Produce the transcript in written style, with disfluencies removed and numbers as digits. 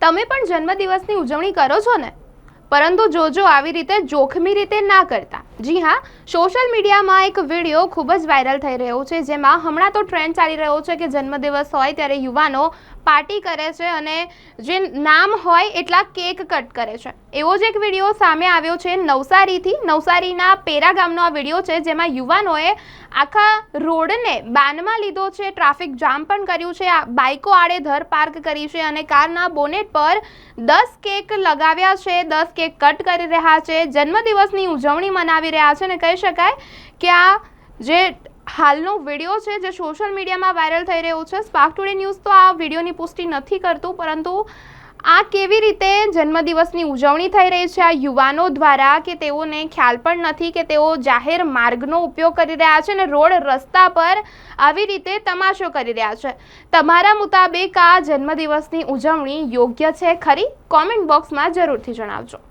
તમે પણ જન્મદિવસની ઉજવણી કરો છો ને? પરંતુ જોજો આવી રીતે જોખમી રીતે ના કરતા। જી હા, સોશિયલ મીડિયામાં એક વિડીયો ખૂબ જ વાયરલ થઈ રહ્યો છે, જેમાં હમણાં તો ટ્રેન્ડ ચાલી રહ્યો છે કે જન્મદિવસ હોય ત્યારે યુવાનો પાર્ટી કરે છે અને જે નામ હોય એટલા કેક કટ કરે છે। એવો જ એક વિડીયો સામે આવ્યો છે નવસારીથી। નવસારીના પેરા ગામનો આ વિડીયો છે, જેમાં યુવાનોએ આખા રોડને બાનમાં લીધો છે, ટ્રાફિક જામ પણ કર્યું છે, બાઇકો આડેધર પાર્ક કરી છે અને કારના બોનેટ પર 10 કેક લગાવ્યા છે, 10 કેક કટ કરી રહ્યા છે, જન્મદિવસની ઉજવણી મનાવી રહ્યા છે અને કહી શકાય કે આ જે હાલનો વિડીયો છે જે સોશિયલ મીડિયામાં વાયરલ થઈ રહ્યો છે। સ્પાર્ક ટુડે ન્યૂઝ તો આ વિડીયોની પુષ્ટિ નથી કરતું, પરંતુ આ કેવી રીતે જન્મદિવસની ઉજવણી થઈ રહી છે આ યુવાનો દ્વારા કે તેઓને ખ્યાલ પણ નથી કે તેઓ જાહેર માર્ગનો ઉપયોગ કરી રહ્યા છે અને રોડ રસ્તા પર આવી રીતે તમાશો કરી રહ્યા છે। તમારા મુતાબિક આ જન્મદિવસની ઉજવણી યોગ્ય છે ખરી? કોમેન્ટ બોક્સમાં જરૂરથી જણાવજો।